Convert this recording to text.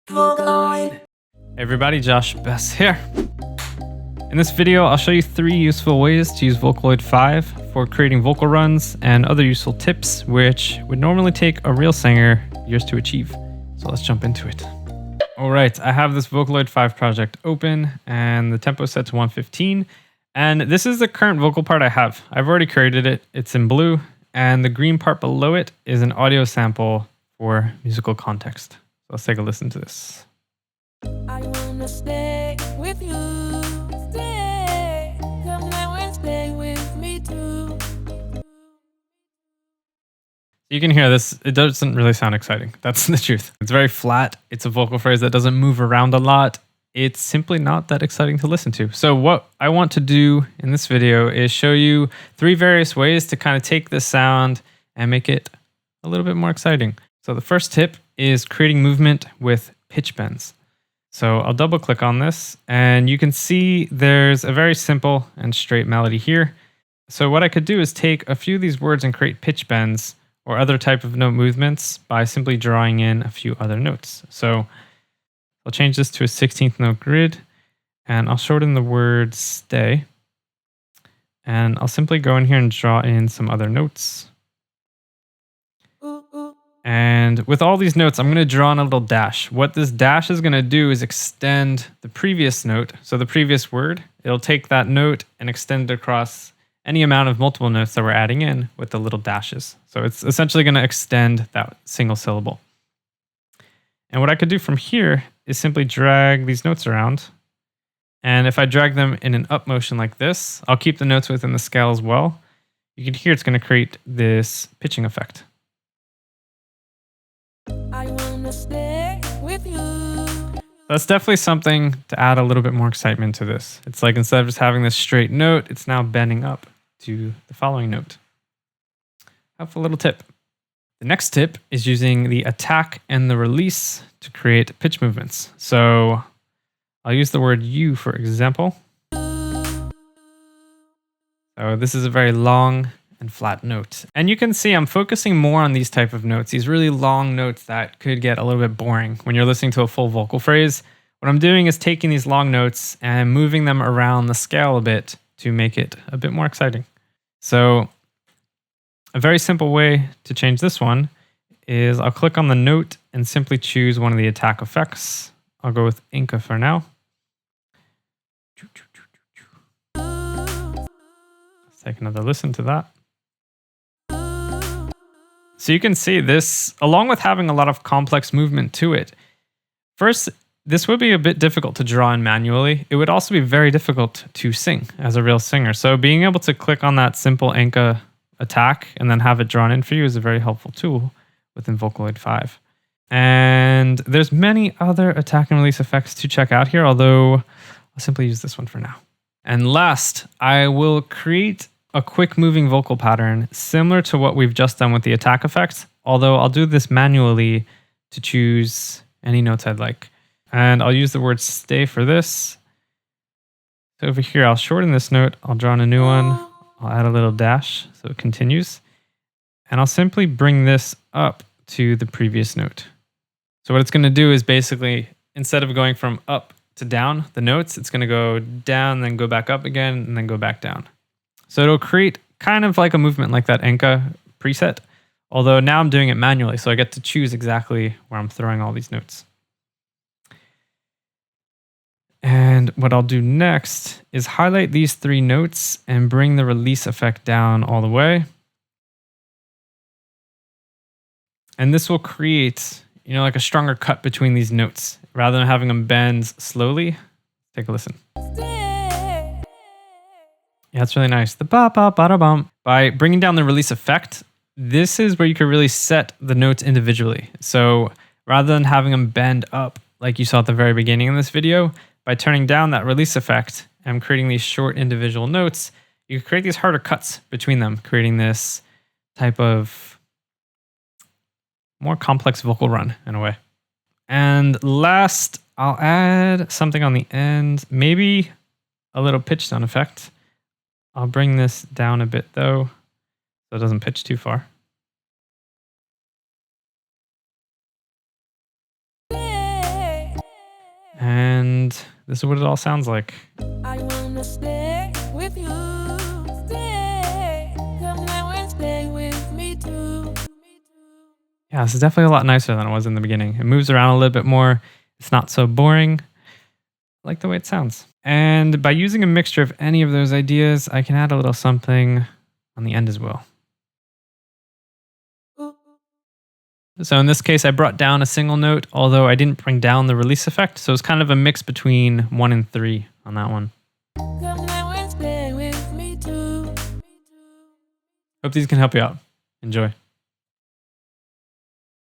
VOCALOID. Hey everybody, Josh Bess here. In this video, I'll show you 3 useful ways to use VOCALOID 5 for creating vocal runs and other useful tips which would normally take a real singer years to achieve. So let's jump into it. Alright, I have this VOCALOID 5 project open and the tempo is set to 115. And this is the current vocal part I have. I've already created it. It's in blue, and the green part below it is an audio sample for musical context. So let's take a listen to this. I wanna stay with you. Stay. Come now and stay with me too. You can hear this, it doesn't really sound exciting. That's the truth. It's very flat. It's a vocal phrase that doesn't move around a lot. It's simply not that exciting to listen to. So what I want to do in this video is show you 3 various ways to kind of take this sound and make it a little bit more exciting. So the first tip is creating movement with pitch bends. So I'll double click on this and you can see there's a very simple and straight melody here. So what I could do is take a few of these words and create pitch bends or other type of note movements by simply drawing in a few other notes. So I'll change this to a 16th note grid and I'll shorten the word stay. And I'll simply go in here and draw in some other notes. And with all these notes, I'm going to draw in a little dash. What this dash is going to do is extend the previous note. So the previous word, it'll take that note and extend it across any amount of multiple notes that we're adding in with the little dashes. So it's essentially going to extend that single syllable. And what I could do from here is simply drag these notes around. And if I drag them in an up motion like this, I'll keep the notes within the scale as well. You can hear it's going to create this pitching effect. I wanna stay with you. That's definitely something to add a little bit more excitement to this. It's like instead of just having this straight note, it's now bending up to the following note. Helpful little tip. The next tip is using the attack and the release to create pitch movements. So I'll use the word you for example. So this is a very long and flat note. And you can see I'm focusing more on these type of notes, these really long notes that could get a little bit boring when you're listening to a full vocal phrase. What I'm doing is taking these long notes and moving them around the scale a bit to make it a bit more exciting. So a very simple way to change this one is I'll click on the note and simply choose one of the attack effects. I'll go with Inca for now. Let's take another listen to that. So you can see this, along with having a lot of complex movement to it. First, this would be a bit difficult to draw in manually. It would also be very difficult to sing as a real singer. So being able to click on that simple Inca attack and then have it drawn in for you is a very helpful tool within VOCALOID 5. And there's many other attack and release effects to check out here, although I'll simply use this one for now. And last, I will create a quick moving vocal pattern similar to what we've just done with the attack effect, although I'll do this manually to choose any notes I'd like. And I'll use the word stay for this. So over here, I'll shorten this note. I'll draw in a new one. I'll add a little dash so it continues. And I'll simply bring this up to the previous note. So what it's going to do is basically, instead of going from up to down the notes, it's going to go down, then go back up again, and then go back down. So it'll create kind of like a movement like that Inca preset, although now I'm doing it manually, so I get to choose exactly where I'm throwing all these notes. And what I'll do next is highlight these 3 notes and bring the release effect down all the way. And this will create, like a stronger cut between these notes. Rather than having them bend slowly, take a listen. Yeah, it's really nice. The ba ba ba da bum. By bringing down the release effect, this is where you can really set the notes individually. So rather than having them bend up like you saw at the very beginning of this video, by turning down that release effect and creating these short individual notes, you can create these harder cuts between them, creating this type of more complex vocal run in a way. And last, I'll add something on the end, maybe a little pitch down effect. I'll bring this down a bit though, so it doesn't pitch too far. And this is what it all sounds like. I wanna stay with you. Stay. Come now and stay with me too. Yeah, this is definitely a lot nicer than it was in the beginning. It moves around a little bit more. It's not so boring. I like the way it sounds. And by using a mixture of any of those ideas, I can add a little something on the end as well. So in this case, I brought down a single note, although I didn't bring down the release effect. So it's kind of a mix between 1 and 3 on that one. Come now and stay with me too. Hope these can help you out. Enjoy.